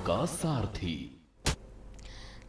आपका सारथी।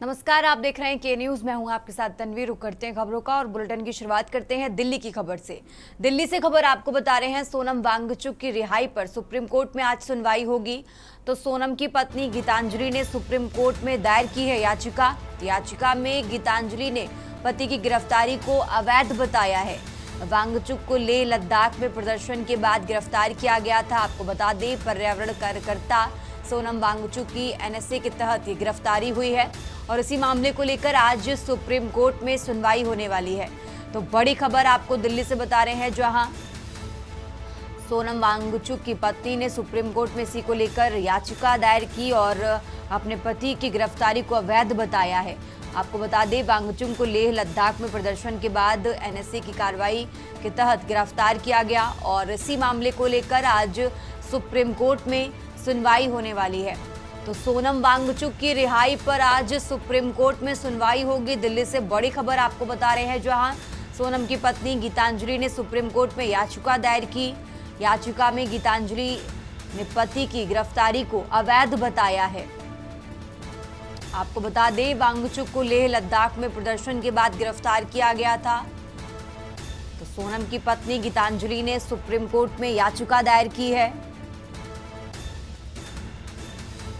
नमस्कार, आप देख रहे हैं के न्यूज। मैं हूं आपके साथ तनवीर। रुक करते हैं खबरों का और बुलेटिन की शुरुआत करते हैं दिल्ली की खबर से। दिल्ली से खबर आपको बता रहे हैं, सोनम वांगचुक की रिहाई पर सुप्रीम कोर्ट में आज सुनवाई होगी। तो सोनम की पत्नी गीतांजलि ने सुप्रीम कोर्ट में दायर की है याचिका में गीतांजलि ने पति की गिरफ्तारी को अवैध बताया है। वांगचुक को लेह लद्दाख में प्रदर्शन के बाद गिरफ्तार किया गया था। आपको बता दें, पर्यावरण कार्यकर्ता सोनम वांगचुक की एनएसए के तहत ये गिरफ्तारी हुई है और इसी मामले को लेकर आज सुप्रीम कोर्ट में सुनवाई होने वाली है। तो बड़ी खबर आपको दिल्ली से बता रहे हैं, जहां सोनम वांगचुक की पत्नी ने सुप्रीम कोर्ट में इसी को लेकर याचिका दायर की और अपने पति की गिरफ्तारी को अवैध बताया है। आपको बता दें, वांगचुक को लेह लद्दाख में प्रदर्शन के बाद एनएसए की कार्रवाई के तहत गिरफ्तार किया गया और इसी मामले को लेकर आज सुप्रीम कोर्ट में सुनवाई होने वाली है। तो सोनम वांगचुक की रिहाई पर आज सुप्रीम कोर्ट में सुनवाई होगी। दिल्ली से बड़ी खबर आपको बता रहे हैं, जहां सोनम की पत्नी गीतांजलि ने सुप्रीम कोर्ट में याचिका दायर की। याचिका में गीतांजलि ने पति की गिरफ्तारी को अवैध बताया है। आपको बता दें, वांगचुक को लेह लद्दाख में प्रदर्शन के बाद गिरफ्तार किया गया था। तो सोनम की पत्नी गीतांजलि ने सुप्रीम कोर्ट में याचिका दायर की है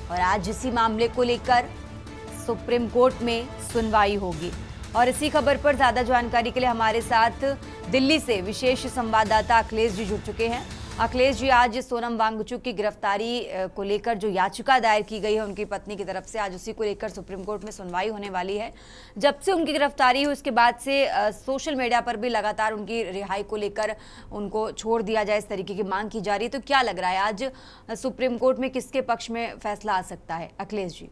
और आज इसी मामले को लेकर सुप्रीम कोर्ट में सुनवाई होगी। और इसी खबर पर ज्यादा जानकारी के लिए हमारे साथ दिल्ली से विशेष संवाददाता अखिलेश जी जुड़ चुके हैं। अखिलेश जी, आज सोनम वांगचुक की गिरफ्तारी को लेकर जो याचिका दायर की गई है उनकी पत्नी की तरफ से, आज उसी को लेकर सुप्रीम कोर्ट में सुनवाई होने वाली है। जब से उनकी गिरफ्तारी हुई उसके बाद से सोशल मीडिया पर भी लगातार उनकी रिहाई को लेकर उनको छोड़ दिया जाए इस तरीके की मांग की जा रही है। तो क्या लग रहा है, आज सुप्रीम कोर्ट में किसके पक्ष में फैसला आ सकता है? अखिलेश जी।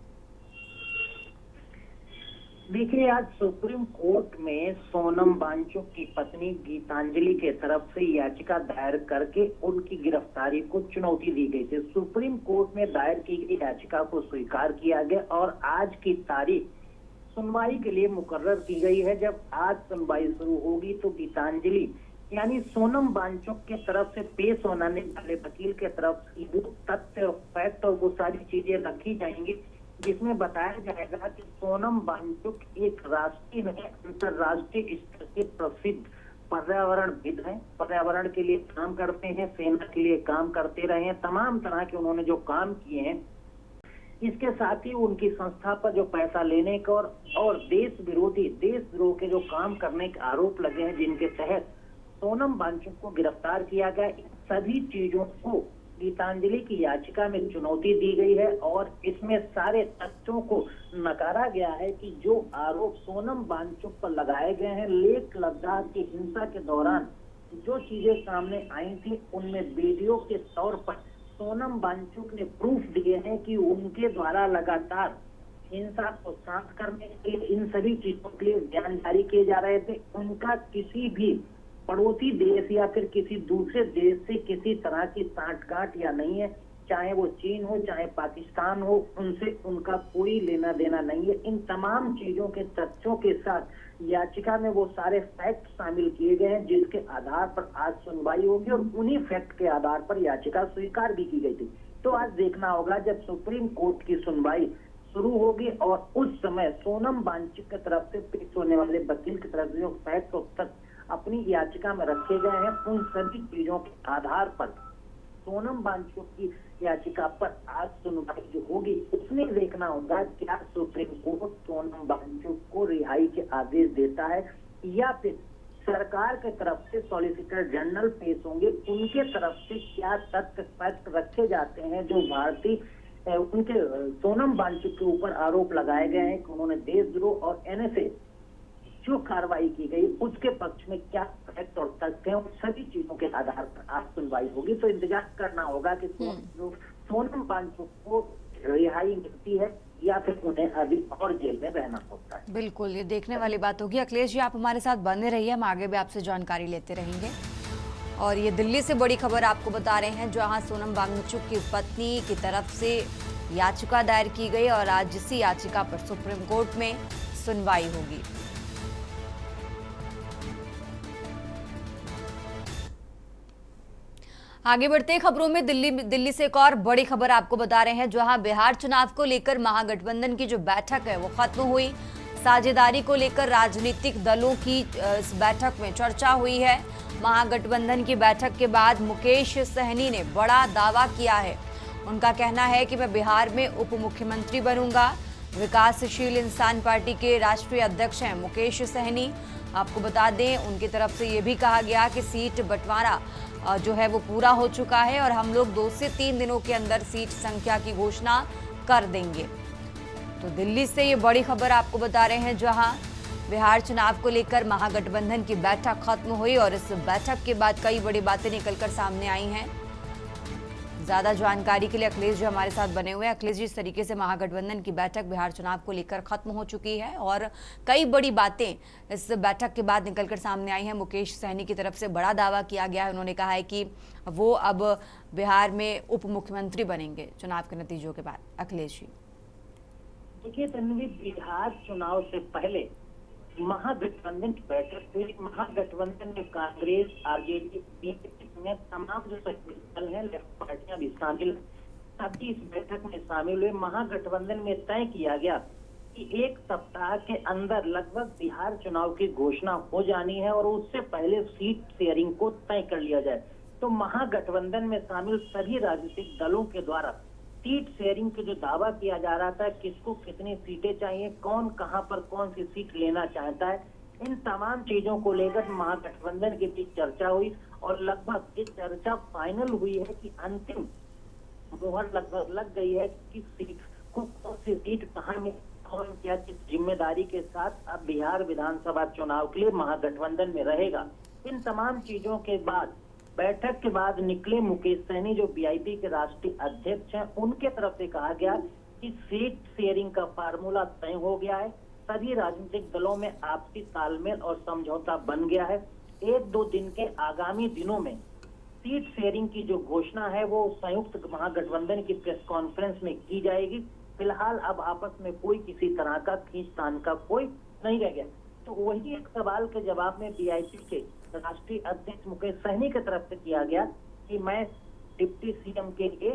देखिए, आज सुप्रीम कोर्ट में सोनम वांगचुक की पत्नी गीतांजलि के तरफ से याचिका दायर करके उनकी गिरफ्तारी को चुनौती दी गई थी। सुप्रीम कोर्ट में दायर की गई याचिका को स्वीकार किया गया और आज की तारीख सुनवाई के लिए मुकर्रर की गई है। जब आज सुनवाई शुरू होगी तो गीतांजलि यानी सोनम वांगचुक के तरफ से पेश होने वाले वकील के तरफ से वो तथ्य, फैक्ट और वो सारी चीजें रखी जाएंगी जिसमें बताया जाएगा कि सोनम वांगचुक एक राष्ट्रीय नहीं अंतरराष्ट्रीय स्तर के प्रसिद्ध पर्यावरणविद हैं। पर्यावरण के लिए काम करते हैं, सेना के लिए काम करते रहे हैं, तमाम तरह के उन्होंने जो काम किए हैं। इसके साथ ही उनकी संस्था पर जो पैसा लेने का और देशद्रोह के जो काम करने के आरोप लगे हैं, जिनके तहत सोनम वांगचुक को गिरफ्तार किया गया, इन सभी चीजों को गीतांजलि की याचिका में चुनौती दी गई है और इसमें सारे तथ्यों को नकारा गया है कि जो आरोप सोनम वांगचुक पर लगाए गए हैं, लेह लद्दाख की हिंसा के दौरान जो चीजें सामने आई थी उनमें वीडियो के तौर पर सोनम वांगचुक ने प्रूफ दिए हैं कि उनके द्वारा लगातार हिंसा को शांत करने के लिए इन सभी चीजों के लिए बयान जारी किए जा रहे थे। उनका किसी भी पड़ोसी देश या फिर किसी दूसरे देश से किसी तरह की सांठगांठ या नहीं है, चाहे वो चीन हो चाहे पाकिस्तान हो, उनसे उनका कोई लेना देना नहीं है। इन तमाम चीजों के तथ्यों के साथ याचिका में वो सारे फैक्ट शामिल किए गए हैं जिसके आधार पर आज सुनवाई होगी और उन्हीं फैक्ट के आधार पर याचिका स्वीकार भी की गई थी। तो आज देखना होगा जब सुप्रीम कोर्ट की सुनवाई शुरू होगी और उस समय सोनम वांगचुक की तरफ से पेश होने वाले वकील की तरफ से जो फैक्ट और तथ्य अपनी याचिका में रखे गए हैं, उन सभी चीजों के आधार पर सोनम वांगचुक की याचिका पर आज सुनवाई जो होगी उसमें देखना होगा क्या सुप्रीम कोर्ट सोनम वांगचुक को रिहाई के आदेश देता है या फिर सरकार के तरफ से सॉलिसिटर जनरल पेश होंगे, उनके तरफ से क्या तथ्य फैक्ट रखे जाते हैं जो भारतीय उनके सोनम वांगचुक के ऊपर आरोप लगाए गए हैं कि उन्होंने देशद्रोह और एनएसए जो कार्रवाई की गई उसके पक्ष में क्या फैक्ट और तथ्य हैं, उन सभी चीजों के आधार पर आज सुनवाई होगी। तो इंतजार करना होगा कि सोनम वांगचुक को रिहाई मिलती है या फिर उन्हें अभी और जेल में रहना होता है। बिल्कुल, ये देखने वाली बात होगी। अखिलेश जी, आप हमारे साथ बने रहिए, हम आगे भी आपसे जानकारी लेते रहेंगे। और ये दिल्ली से बड़ी खबर आपको बता रहे हैं, जहां सोनम वांगचुक की पत्नी की तरफ से याचिका दायर की गई और आज इसी याचिका पर सुप्रीम कोर्ट में सुनवाई होगी। आगे बढ़ते खबरों में दिल्ली से एक और बड़ी खबर आपको बता रहे हैं, जहां बिहार चुनाव को लेकर महागठबंधन की जो बैठक है वो खत्म हुई। साझेदारी को लेकर राजनीतिक दलों की इस बैठक में चर्चा हुई है। महागठबंधन की बैठक के बाद मुकेश सहनी ने बड़ा दावा किया है। उनका कहना है कि मैं बिहार में उप मुख्यमंत्री बनूंगा। विकासशील इंसान पार्टी के राष्ट्रीय अध्यक्ष हैं मुकेश सहनी। आपको बता दें, उनकी तरफ से ये भी कहा गया कि सीट बंटवारा जो है वो पूरा हो चुका है और हम लोग 2 से 3 दिनों के अंदर सीट संख्या की घोषणा कर देंगे। तो दिल्ली से ये बड़ी खबर आपको बता रहे हैं, जहां बिहार चुनाव को लेकर महागठबंधन की बैठक खत्म हुई और इस बैठक के बाद कई बड़ी बातें निकलकर सामने आई हैं। ज्यादा जानकारी के लिए अखिलेश जी हमारे साथ बने हुए हैं। अखिलेश जी, इस तरीके से महागठबंधन की बैठक बिहार चुनाव को लेकर खत्म हो चुकी है और कई बड़ी बातें इस बैठक के बाद निकलकर सामने आई हैं। मुकेश सहनी की तरफ से बड़ा दावा किया गया है। उन्होंने कहा है कि वो अब बिहार में उप मुख्यमंत्री बनेंगे चुनाव के नतीजों के बाद। अखिलेश जी, देखिए तन्वी, बिहार चुनाव से पहले महागठबंधन की बैठक हुई। महागठबंधन में कांग्रेस, आरजेडी, बीजेपी में तमाम जो सत्ताधारी दल हैं, लेफ्ट पार्टियां भी शामिल, सभी इस बैठक में शामिल हुए। महागठबंधन में तय किया गया कि 1 सप्ताह के अंदर लगभग बिहार चुनाव की घोषणा हो जानी है और उससे पहले सीट शेयरिंग को तय कर लिया जाए। तो महागठबंधन में शामिल सभी राजनीतिक दलों के द्वारा सीट शेयरिंग के जो दावा किया जा रहा था, किसको कितनी सीटें चाहिए, कौन कहां पर कौन सी सीट लेना चाहता है, इन तमाम चीजों को लेकर महागठबंधन के बीच चर्चा हुई और लगभग ये चर्चा फाइनल हुई है कि अंतिम मुहर लगभग लग गई है कि सीट को कौन सी सीट कहां में कौन क्या किस जिम्मेदारी के साथ अब बिहार विधानसभा चुनाव के लिए महागठबंधन में रहेगा। इन तमाम चीजों के बाद बैठक के बाद निकले मुकेश सहनी, जो बीआईपी के राष्ट्रीय अध्यक्ष हैं, उनके तरफ से कहा गया कि सीट शेयरिंग का फार्मूला तय हो गया है। सभी राजनीतिक दलों में आपसी तालमेल और समझौता बन गया है। 1-2 दिन के आगामी दिनों में सीट शेयरिंग की जो घोषणा है वो संयुक्त महागठबंधन की प्रेस कॉन्फ्रेंस में की जाएगी। फिलहाल अब आपस में कोई किसी तरह का खींचतान का कोई नहीं रह गया। तो वही एक सवाल के जवाब में बीआईपी के राष्ट्रीय अध्यक्ष मुकेश सहनी की तरफ से किया गया कि मैं डिप्टी सीएम के लिए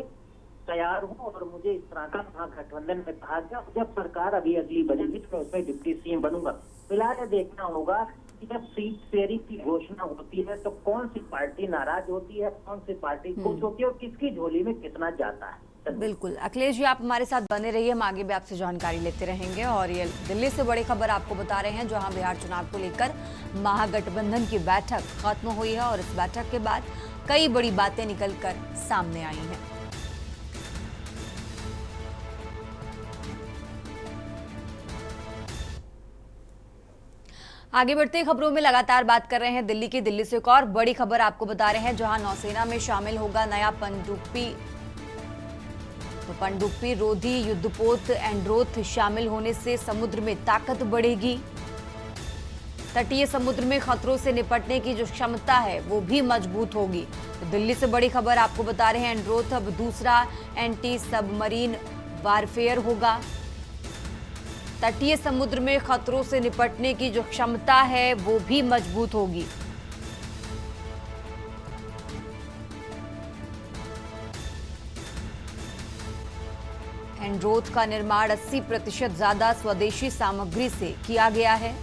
तैयार हूं और मुझे इस तरह का महागठबंधन में कहा गया, जब सरकार अभी अगली बनेगी तो मैं उसमें डिप्टी सीएम बनूंगा। फिलहाल देखना होगा कि जब सीट शेयरिंग की घोषणा होती है तो कौन सी पार्टी नाराज होती है, कौन सी पार्टी खुश होती है और किसकी झोली में कितना जाता है। बिल्कुल अखिलेश जी, आप हमारे साथ बने रहिए, हम आगे भी आपसे जानकारी लेते रहेंगे। और ये दिल्ली से बड़ी खबर आपको बता रहे हैं, जहां बिहार चुनाव को लेकर महागठबंधन की बैठक खत्म हुई है और इस बैठक के बाद कई बड़ी बातें निकलकर सामने आई हैं। आगे बढ़ते खबरों में लगातार बात कर रहे हैं दिल्ली से एक और बड़ी खबर आपको बता रहे हैं, जहां नौसेना में शामिल होगा नया पनडुब्बी रोधी युद्धपोत एंड्रोथ। शामिल होने से समुद्र में ताकत बढ़ेगी। तटीय समुद्र में खतरों से निपटने की जो क्षमता है वो भी मजबूत होगी। तो दिल्ली से बड़ी खबर आपको बता रहे हैं, एंड्रोथ अब दूसरा एंटी सबमरीन वारफेयर होगा। तटीय समुद्र में खतरों से निपटने की जो क्षमता है वो भी मजबूत होगी। एंड्रोथ का निर्माण 80% ज्यादा स्वदेशी सामग्री से किया गया है।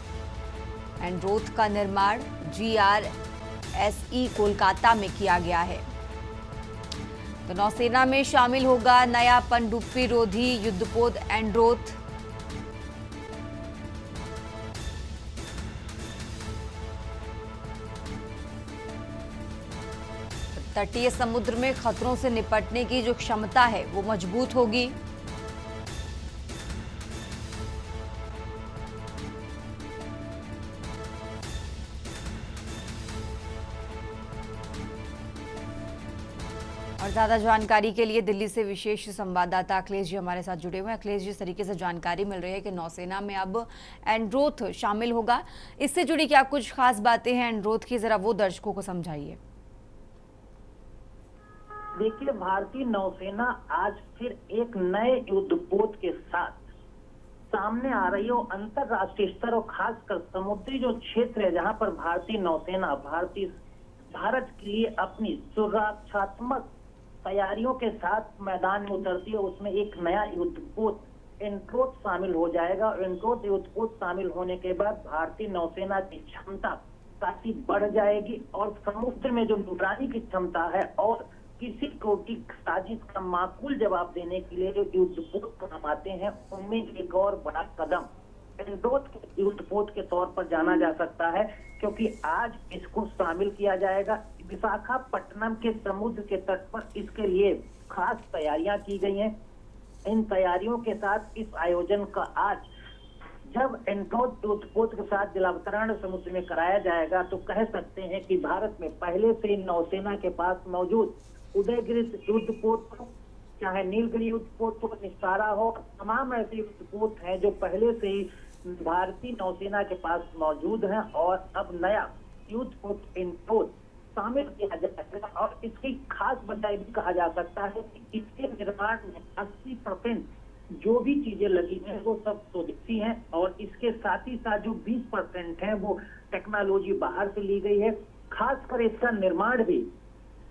एंड्रोथ का निर्माण GRSE कोलकाता में किया गया है। तो नौसेना में शामिल होगा नया पनडुब्बी रोधी युद्धपोत एंड्रोथ। तटीय समुद्र में खतरों से निपटने की जो क्षमता है वो मजबूत होगी। और ज्यादा जानकारी के लिए दिल्ली से विशेष संवाददाता अखिलेश जी हमारे साथ जुड़े हुए हैं। अखिलेश जी, इस तरीके से जानकारी मिल रही है कि नौसेना में अब एंड्रोथ शामिल होगा, इससे जुड़ी क्या कुछ खास बातें हैं एंड्रोथ की, जरा वो दर्शकों को समझाइए। देखिए, भारतीय नौसेना आज फिर एक नए युद्धपोत के साथ सामने आ रही हो। अंतरराष्ट्रीय स्तर और खासकर समुद्री जो क्षेत्र है जहां पर भारतीय नौसेना, भारतीय भारत के लिए अपनी सुरक्षात्मक तैयारियों के साथ मैदान में उतरती है, उसमें एक नया युद्धपोत एंट्रोथ शामिल हो जाएगा। एंट्रोथ युद्धपोत शामिल होने के बाद भारतीय नौसेना की क्षमता काफी बढ़ जाएगी और समुद्र में जो निगरानी की क्षमता है और किसी को की साजिश का माकूल जवाब देने के लिए जो युद्धपोत काम आते हैं, उनमें एक और बड़ा कदम एंट्रोथ युद्धपोत के तौर पर जाना जा सकता है, क्योंकि आज इसको शामिल किया जाएगा। विशाखापट्टनम के समुद्र के तट पर इसके लिए खास तैयारियां की गई हैं। इन तैयारियों के साथ इस आयोजन का आज जब एंट्रोथ युद्धपोत के साथ जलावतरण समुद्र में कराया जाएगा, तो कह सकते हैं कि भारत में पहले से ही नौसेना के पास मौजूद उदयगिरि युद्धपोत हो, चाहे नीलगिरि युद्धपोत हो, निस्तारा हो, तमाम ऐसे युद्धपोत हैं जो पहले से ही भारतीय नौसेना के पास मौजूद हैं और अब नया युद्धपोत एंट्रोथ शामिल किया जाएगा। और इसकी खास बधाई भी कहा जा सकता है कि इसके निर्माण में 80% जो भी चीजें लगी हैं वो सब स्वदेशी हैं और इसके साथ ही साथ जो 20% है वो टेक्नोलॉजी बाहर से ली गई है। खासकर इसका निर्माण भी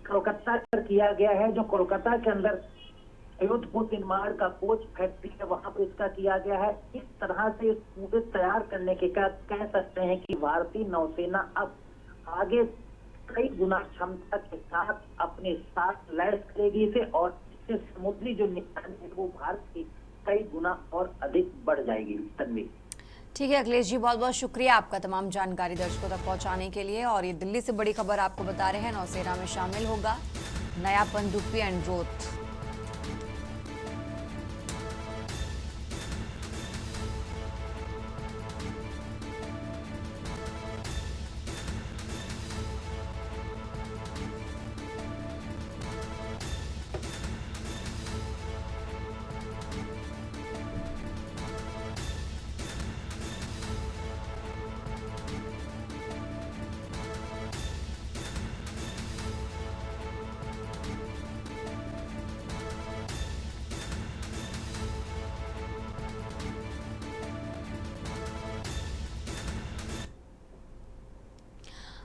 कोलकाता पर किया गया है, जो कोलकाता के अंदर युद्धपोत निर्माण का कोच फैक्ट्री है, वहां पर इसका किया गया है। इस तरह से पूरे तैयार करने के बाद कह सकते हैं कि भारतीय नौसेना अब आगे कई गुना क्षमता के साथ अपने साथ लैस करेगी इसे और इससे समुद्री जो निगरानी है वो भारत की कई गुना और अधिक बढ़ जाएगी। तन्वी, ठीक है अखिलेश जी, बहुत बहुत शुक्रिया आपका तमाम जानकारी दर्शकों तक पहुंचाने के लिए। और ये दिल्ली से बड़ी खबर आपको बता रहे हैं, नौसेना में शामिल होगा नया पनडुब्बी एंट्रोथ।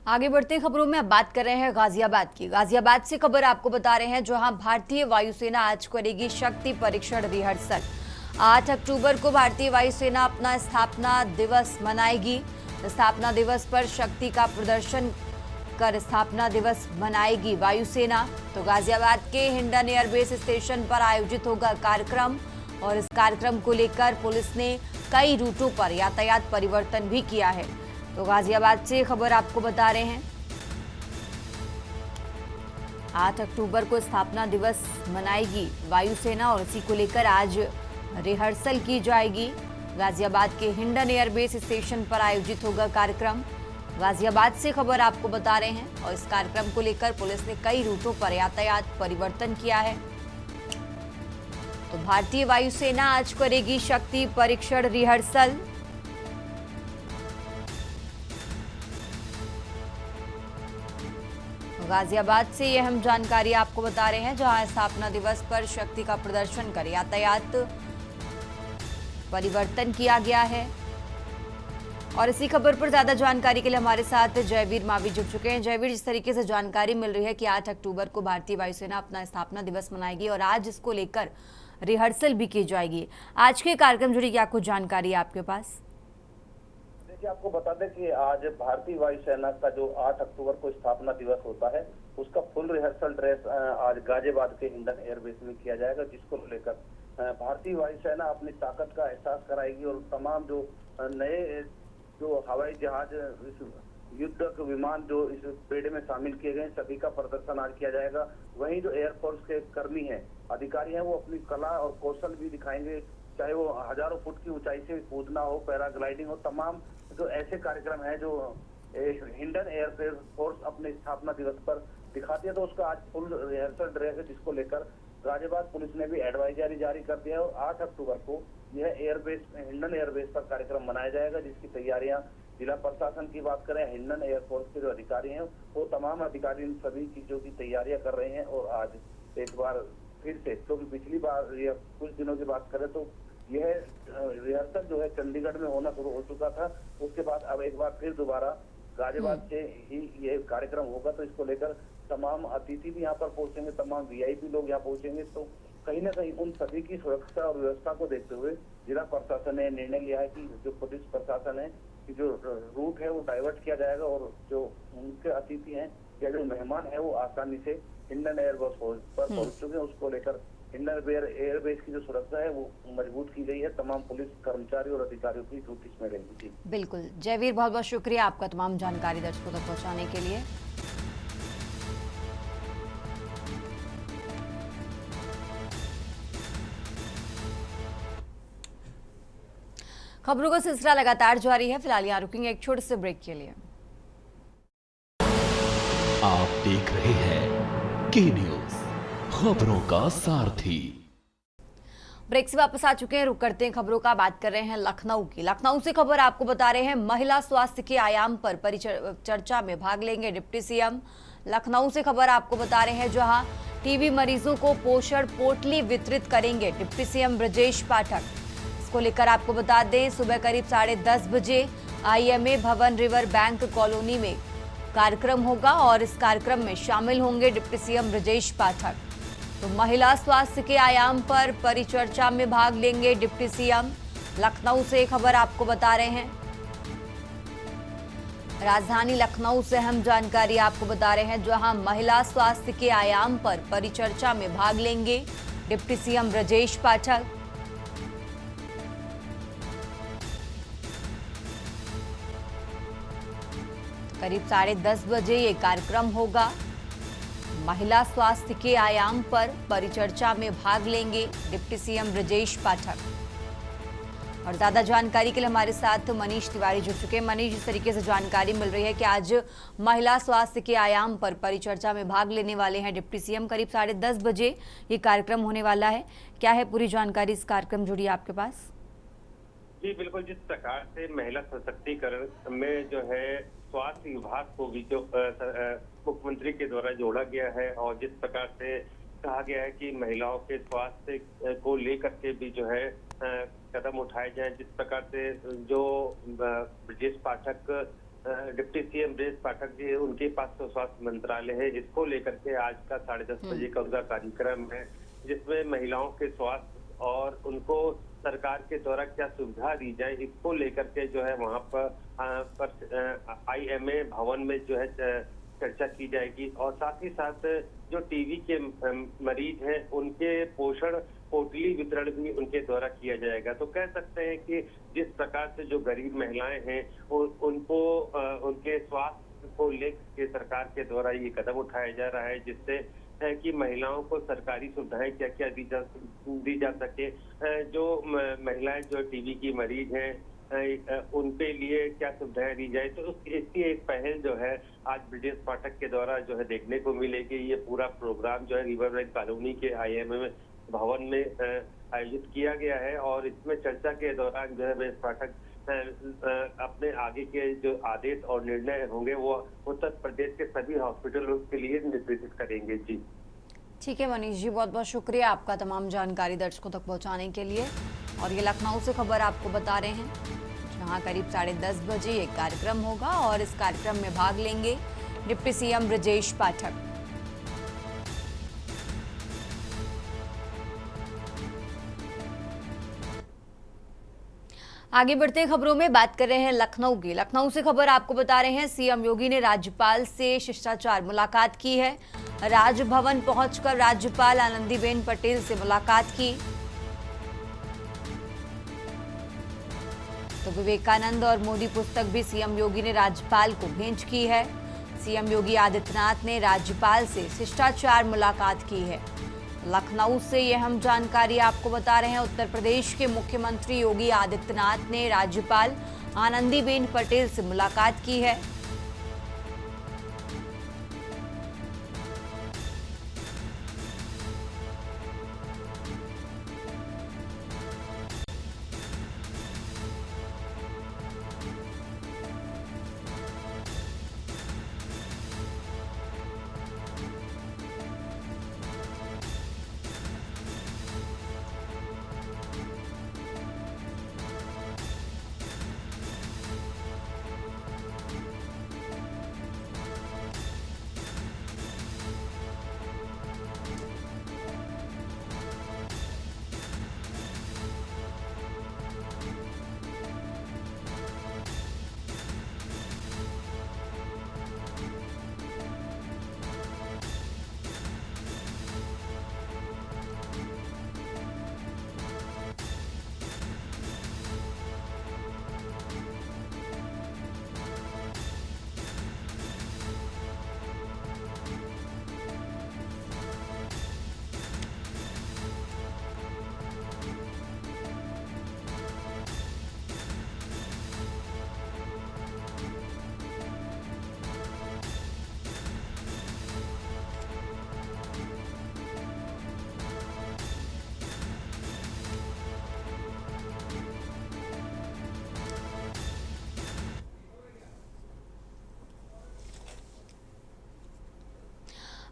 आगे बढ़ते खबरों में अब बात कर रहे हैं गाजियाबाद की। गाजियाबाद से खबर आपको बता रहे हैं, जहां भारतीय वायुसेना आज करेगी शक्ति परीक्षण रिहर्सल। 8 अक्टूबर को भारतीय वायुसेना अपना स्थापना दिवस मनाएगी। स्थापना दिवस पर शक्ति का प्रदर्शन कर स्थापना दिवस मनाएगी वायुसेना। तो गाजियाबाद के हिंडन एयरबेस स्टेशन पर आयोजित होगा कार्यक्रम और इस कार्यक्रम को लेकर पुलिस ने कई रूटों पर यातायात परिवर्तन भी किया है। तो गाजियाबाद से खबर आपको बता रहे हैं, 8 अक्टूबर को स्थापना दिवस मनाएगी वायुसेना और इसी को लेकर आज रिहर्सल की जाएगी। गाजियाबाद के हिंडन एयरबेस स्टेशन पर आयोजित होगा कार्यक्रम। गाजियाबाद से खबर आपको बता रहे हैं और इस कार्यक्रम को लेकर पुलिस ने कई रूटों पर यातायात परिवर्तन किया है। तो भारतीय वायुसेना आज करेगी शक्ति परीक्षण रिहर्सल। गाजियाबाद से यह हम जानकारी आपको बता रहे हैं, जहां स्थापना दिवस पर शक्ति का प्रदर्शन कर यातायात परिवर्तन किया गया है। और इसी खबर पर ज्यादा जानकारी के लिए हमारे साथ जयवीर मावी जुड़ चुके हैं। जयवीर, जिस तरीके से जानकारी मिल रही है कि 8 अक्टूबर को भारतीय वायुसेना अपना स्थापना दिवस मनाएगी और आज इसको लेकर रिहर्सल भी की जाएगी, आज के कार्यक्रम जुड़ी क्या कुछ जानकारी है आपके पास? आपको बता दें कि आज भारतीय वायुसेना का जो 8 अक्टूबर को स्थापना दिवस होता है, उसका फुल रिहर्सल ड्रेस आज गाजियाबाद के हिंडन एयरबेस में किया जाएगा, जिसको लेकर भारतीय वायुसेना अपनी ताकत का एहसास कराएगी और तमाम जो नए जो हवाई जहाज, युद्धक विमान जो इस पेड़ में शामिल किए गए, सभी का प्रदर्शन आज किया जाएगा। वहीं जो एयरफोर्स के कर्मी हैं, अधिकारी हैं, वो अपनी कला और कौशल भी दिखाएंगे, चाहे वो हजारों फुट की ऊंचाई से कूदना हो, पैराग्लाइडिंग हो, तमाम जो ऐसे कार्यक्रम है जो हिंडन एयर फोर्स अपने स्थापना दिवस पर दिखाती है। तो उसका आज फुल रिहर्सल ड्रेस है, जिसको लेकर गाजियाबाद पुलिस ने भी एडवाइजरी जारी कर दिया है और 8 अक्टूबर को यह एयरबेस हिंडन एयरबेस पर कार्यक्रम मनाया जाएगा, जिसकी तैयारियां जिला प्रशासन की बात करें, हिंडन एयरफोर्स के जो अधिकारी हैं वो तमाम अधिकारी इन सभी चीजों की तैयारियां कर रहे हैं। और आज एक बार फिर से, क्योंकि पिछली बार या कुछ दिनों की बात करें तो यह रिहर्सल जो है चंडीगढ़ में होना शुरू हो चुका था, उसके बाद अब एक बार फिर दोबारा गाजियाबाद से ही ये कार्यक्रम होगा, तो इसको लेकर तमाम अतिथि भी यहाँ पर पहुंचेंगे, तमाम वीआईपी लोग यहाँ पहुंचेंगे। तो कहीं ना कहीं उन सभी की सुरक्षा और व्यवस्था को देखते हुए जिला प्रशासन ने निर्णय लिया है कि जो पुलिस प्रशासन है कि जो रूट है वो डाइवर्ट किया जाएगा और जो उनके अतिथि हैं या जो मेहमान है वो आसानी से हिंडन एयरबेस पर पहुंच चुके हैं। उसको लेकर हिंडन एयरबेस की जो सुरक्षा है वो मजबूत की गई है। तमाम पुलिस कर्मचारी और अधिकारियों की ड्यूटी इसमें रहेगी। बिल्कुल जयवीर, बहुत बहुत शुक्रिया आपका तमाम जानकारी दर्शकों तक पहुंचाने के लिए। खबरों का सिलसिला लगातार जारी है। फिलहाल यहाँ रुकेंगे एक छोटे से ब्रेक के लिए। आप देख रहे हैं के न्यूज, खबरों का सारथी। ब्रेक से वापस आ चुके हैं, रुक करते हैं खबरों का। बात कर रहे हैं लखनऊ की। लखनऊ से खबर आपको बता रहे हैं, महिला स्वास्थ्य के आयाम पर परिचर्चा में भाग लेंगे डिप्टी सीएम। लखनऊ से खबर आपको बता रहे हैं, जहां टीबी मरीजों को पोषण पोटली वितरित करेंगे डिप्टी सीएम ब्रजेश पाठक। इसको लेकर आपको बता दें, सुबह करीब 10:30 बजे आईएमए भवन रिवर बैंक कॉलोनी में कार्यक्रम होगा और इस कार्यक्रम में शामिल होंगे डिप्टी सीएम ब्रजेश पाठक। तो महिला स्वास्थ्य के आयाम पर परिचर्चा में भाग लेंगे डिप्टी सीएम। लखनऊ से खबर आपको बता रहे हैं। राजधानी लखनऊ से अहम जानकारी आपको बता रहे हैं, जहां महिला स्वास्थ्य के आयाम पर परिचर्चा में भाग लेंगे डिप्टी सीएम ब्रजेश पाठक। करीब 10:30 बजे ये कार्यक्रम होगा। महिला स्वास्थ्य के आयाम पर परिचर्चा में भाग लेंगे डिप्टी सीएम ब्रजेश पाठक। और ज्यादा जानकारी के लिए हमारे साथ मनीष तिवारी जुड़ चुके हैं। मनीष, जिस तरीके से जानकारी मिल रही है कि आज महिला स्वास्थ्य के आयाम पर परिचर्चा में भाग लेने वाले हैं डिप्टी सीएम, करीब 10:30 बजे ये कार्यक्रम होने वाला है। क्या है पूरी जानकारी इस कार्यक्रम जुड़ी है आपके पास? जी बिल्कुल, जिस प्रकार से महिला सशक्तिकरण में जो है स्वास्थ्य विभाग को भी जो मुख्यमंत्री के द्वारा जोड़ा गया है और जिस प्रकार से कहा गया है कि महिलाओं के स्वास्थ्य को लेकर के भी जो है कदम उठाए जाएं, जिस प्रकार से जो ब्रजेश पाठक डिप्टी सीएम ब्रजेश पाठक जी उनके पास तो स्वास्थ्य मंत्रालय है, इसको लेकर के आज का 10:30 बजे का उनका कार्यक्रम है, जिसमें महिलाओं के स्वास्थ्य और उनको सरकार के द्वारा क्या सुविधा दी जाए इसको लेकर के जो है वहाँ पर आईएमए भवन में जो है चर्चा की जाएगी। और साथ ही साथ जो टीबी के मरीज हैं उनके पोषण पोटली वितरण भी उनके द्वारा किया जाएगा। तो कह सकते हैं कि जिस प्रकार से जो गरीब महिलाएं हैं उनको उनके स्वास्थ्य को लेकर के सरकार के द्वारा ये कदम उठाया जा रहा है, जिससे है कि महिलाओं को सरकारी सुविधाएं क्या क्या दी जा सके। जो महिलाएं जो टीबी की मरीज हैं उनके लिए क्या सुविधाएं दी जाए, तो इसकी एक पहल जो है आज ब्रजेश पाठक के द्वारा जो है देखने को मिलेगी। ये पूरा प्रोग्राम जो है रिवर बैंक कॉलोनी के आईएमए भवन में आयोजित किया गया है और इसमें चर्चा के दौरान जो है ब्रजेश पाठक अपने आगे के जो आदेश और निर्णय होंगे वो उत्तर प्रदेश के सभी हॉस्पिटलों के लिए निर्देशित करेंगे। जी ठीक है मनीष जी, बहुत बहुत शुक्रिया आपका तमाम जानकारी दर्शकों तक पहुंचाने के लिए। और ये लखनऊ से खबर आपको बता रहे हैं, जहां करीब 10:30 बजे एक कार्यक्रम होगा और इस कार्यक्रम में भाग लेंगे डिप्टी सीएम ब्रजेश पाठक। आगे बढ़ते हैं खबरों में, बात कर रहे हैं लखनऊ की। लखनऊ से खबर आपको बता रहे हैं, सीएम योगी ने राज्यपाल से शिष्टाचार मुलाकात की है। राजभवन पहुंचकर राज्यपाल आनंदीबेन पटेल से मुलाकात की। तो विवेकानंद और मोदी पुस्तक भी सीएम योगी ने राज्यपाल को भेंट की है। सीएम योगी आदित्यनाथ ने राज्यपाल से शिष्टाचार मुलाकात की है। लखनऊ से यह हम जानकारी आपको बता रहे हैं, उत्तर प्रदेश के मुख्यमंत्री योगी आदित्यनाथ ने राज्यपाल आनंदीबेन पटेल से मुलाकात की है।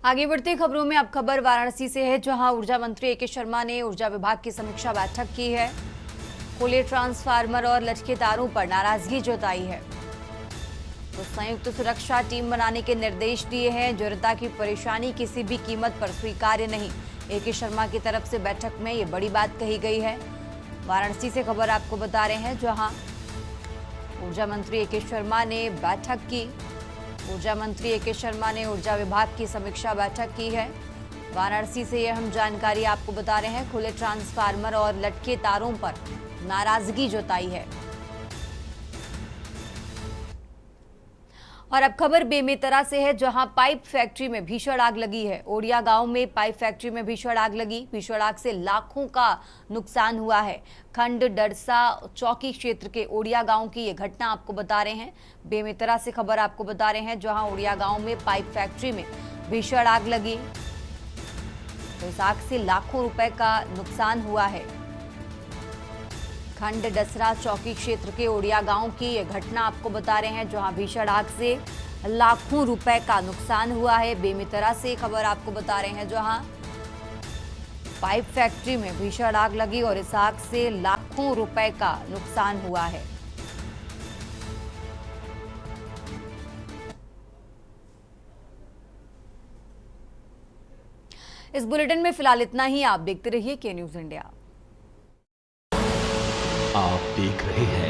आगे बढ़ते खबरों में अब खबर वाराणसी से है, जहां ऊर्जा मंत्री ए.के. शर्मा ने ऊर्जा विभाग की समीक्षा बैठक की है। खुले ट्रांसफार्मर और लटके तारों पर नाराजगी जताई है, तो संयुक्त सुरक्षा टीम बनाने के निर्देश दिए हैं। जनता की परेशानी किसी भी कीमत पर स्वीकार्य नहीं, ए.के. शर्मा की तरफ से बैठक में ये बड़ी बात कही गई है। वाराणसी से खबर आपको बता रहे हैं, जहां ऊर्जा मंत्री ए.के. शर्मा ने बैठक की। ऊर्जा मंत्री ए.के. शर्मा ने ऊर्जा विभाग की समीक्षा बैठक की है। वाराणसी से यह हम जानकारी आपको बता रहे हैं। खुले ट्रांसफार्मर और लटके तारों पर नाराजगी जताई है। और अब खबर बेमेतरा से है, जहां पाइप फैक्ट्री में भीषण आग लगी है। ओडिया गांव में पाइप फैक्ट्री में भीषण आग लगी। भीषण आग से लाखों का नुकसान हुआ है। खंड डरसा चौकी क्षेत्र के ओडिया गांव की ये घटना आपको बता रहे हैं। बेमेतरा से खबर आपको बता रहे हैं, जहां ओडिया गांव में पाइप फैक्ट्री में भीषण आग लगी, तो इस आग से लाखों रुपए का नुकसान हुआ है। खंड डसरा चौकी क्षेत्र के ओडिया गांव की यह घटना आपको बता रहे हैं, जहां भीषण आग से लाखों रुपए का नुकसान हुआ है। बेमेतरा से खबर आपको बता रहे हैं, जहां पाइप फैक्ट्री में भीषण आग लगी और इस आग से लाखों रुपए का नुकसान हुआ है। इस बुलेटिन में फिलहाल इतना ही। आप देखते रहिए के न्यूज इंडिया। आप देख रहे हैं